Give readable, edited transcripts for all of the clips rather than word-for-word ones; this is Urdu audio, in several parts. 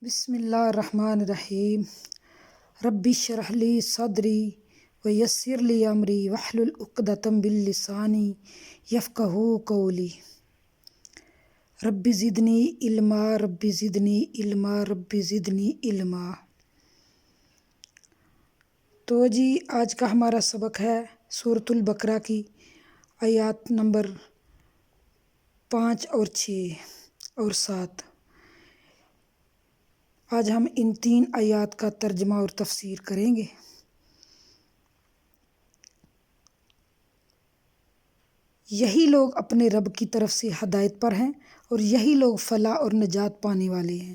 بسم اللہ الرحمن الرحیم۔ رب اشرح لی صدری ویسر لی امری واحلل عقدۃ من لسانی یفقہوا قولی۔ رب زدنی علما رب زدنی علما رب زدنی علما۔ تو جی آج کا ہمارا سبق ہے سورۃ البقرہ کی آیات نمبر 5 اور 6 اور 7۔ آج ہم ان 3 آیات کا ترجمہ اور تفسیر کریں گے۔ یہی لوگ اپنے رب کی طرف سے ہدایت پر ہیں اور یہی لوگ فلاح اور نجات پانے والے ہیں۔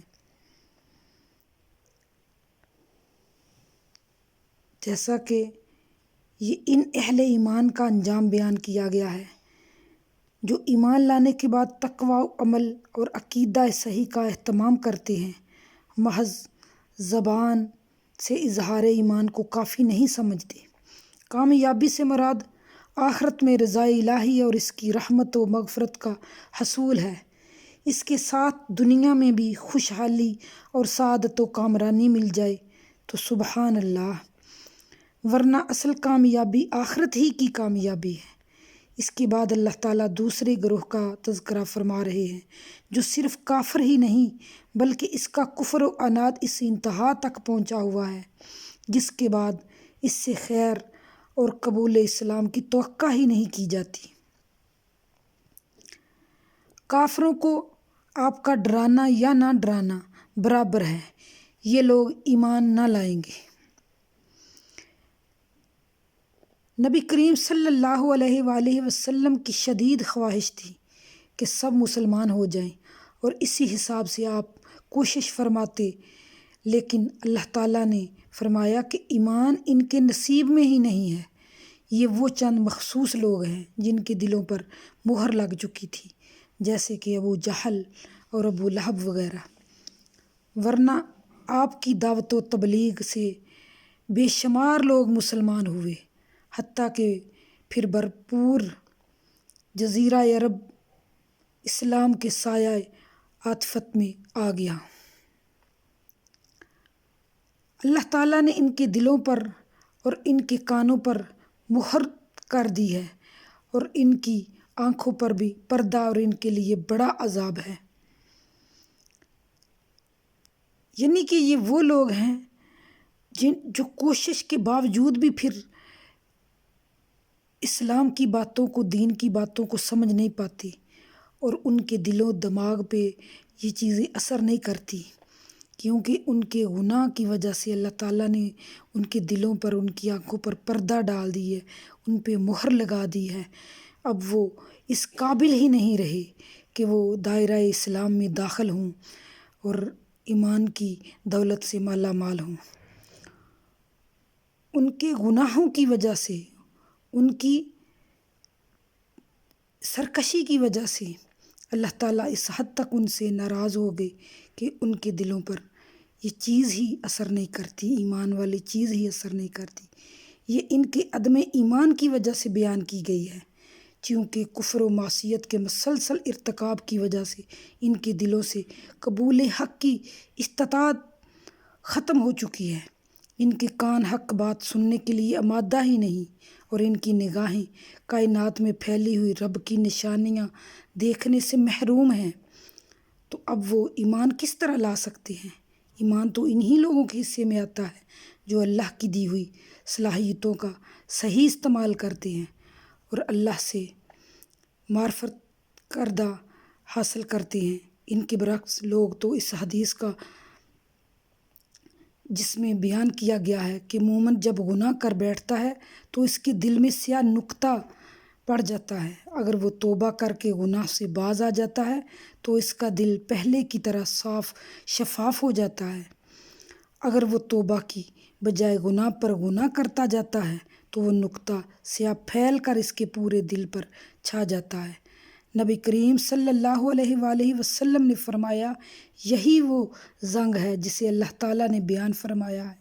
جیسا کہ یہ ان اہل ایمان کا انجام بیان کیا گیا ہے جو ایمان لانے کے بعد تقوی عمل اور عقیدہ صحیح کا اہتمام کرتے ہیں، محض زبان سے اظہار ایمان کو کافی نہیں سمجھتے۔ کامیابی سے مراد آخرت میں رضا الہی اور اس کی رحمت و مغفرت کا حصول ہے، اس کے ساتھ دنیا میں بھی خوشحالی اور سعادت و کامرانی مل جائے تو سبحان اللہ، ورنہ اصل کامیابی آخرت ہی کی کامیابی ہے۔ اس کے بعد اللہ تعالیٰ دوسرے گروہ کا تذکرہ فرما رہے ہیں جو صرف کافر ہی نہیں بلکہ اس کا کفر و عناد اس انتہا تک پہنچا ہوا ہے جس کے بعد اس سے خیر اور قبول اسلام کی توقع ہی نہیں کی جاتی۔ کافروں کو آپ کا ڈرانا یا نہ ڈرانا برابر ہے، یہ لوگ ایمان نہ لائیں گے۔ نبی کریم صلی اللہ علیہ وآلہ وسلم کی شدید خواہش تھی کہ سب مسلمان ہو جائیں اور اسی حساب سے آپ کوشش فرماتے، لیکن اللہ تعالیٰ نے فرمایا کہ ایمان ان کے نصیب میں ہی نہیں ہے، یہ وہ چند مخصوص لوگ ہیں جن کے دلوں پر مہر لگ چکی تھی، جیسے کہ ابو جہل اور ابو لہب وغیرہ، ورنہ آپ کی دعوت و تبلیغ سے بے شمار لوگ مسلمان ہوئے، حتیٰ کہ پھر بھرپور جزیرہ عرب اسلام کے سایہ عاطفت میں آ گیا۔ اللہ تعالیٰ نے ان کے دلوں پر اور ان کے کانوں پر مہر کر دی ہے اور ان کی آنکھوں پر بھی پردہ، اور ان کے لیے بڑا عذاب ہے۔ یعنی کہ یہ وہ لوگ ہیں جو کوشش کے باوجود بھی پھر اسلام کی باتوں کو، دین کی باتوں کو سمجھ نہیں پاتے اور ان کے دل و دماغ پہ یہ چیزیں اثر نہیں کرتی، کیونکہ ان کے گناہ کی وجہ سے اللہ تعالیٰ نے ان کے دلوں پر، ان کی آنکھوں پر پردہ ڈال دی ہے، ان پہ مہر لگا دی ہے۔ اب وہ اس قابل ہی نہیں رہے کہ وہ دائرہ اسلام میں داخل ہوں اور ایمان کی دولت سے مالا مال ہوں۔ ان کے گناہوں کی وجہ سے، ان کی سرکشی کی وجہ سے اللہ تعالیٰ اس حد تک ان سے ناراض ہو گئے کہ ان کے دلوں پر یہ چیز ہی اثر نہیں کرتی، ایمان والی چیز ہی اثر نہیں کرتی۔ یہ ان کے عدم ایمان کی وجہ سے بیان کی گئی ہے، چونکہ کفر و معصیت کے مسلسل ارتکاب کی وجہ سے ان کے دلوں سے قبول حق کی استطاعت ختم ہو چکی ہے، ان کے کان حق بات سننے کے لیے آمادہ ہی نہیں، اور ان کی نگاہیں کائنات میں پھیلی ہوئی رب کی نشانیاں دیکھنے سے محروم ہیں۔ تو اب وہ ایمان کس طرح لا سکتے ہیں؟ ایمان تو انہی لوگوں کے حصے میں آتا ہے جو اللہ کی دی ہوئی صلاحیتوں کا صحیح استعمال کرتے ہیں اور اللہ سے معرفت کردہ حاصل کرتے ہیں۔ ان کے برعکس لوگ تو اس حدیث کا جس میں بیان کیا گیا ہے کہ مومن جب گناہ کر بیٹھتا ہے تو اس کے دل میں سیاہ نقطہ پڑ جاتا ہے، اگر وہ توبہ کر کے گناہ سے باز آ جاتا ہے تو اس کا دل پہلے کی طرح صاف شفاف ہو جاتا ہے، اگر وہ توبہ کی بجائے گناہ پر گناہ کرتا جاتا ہے تو وہ نقطہ سیاہ پھیل کر اس کے پورے دل پر چھا جاتا ہے۔ نبی کریم صلی اللہ علیہ وآلہ وسلم نے فرمایا، یہی وہ زنگ ہے جسے اللہ تعالیٰ نے بیان فرمایا ہے۔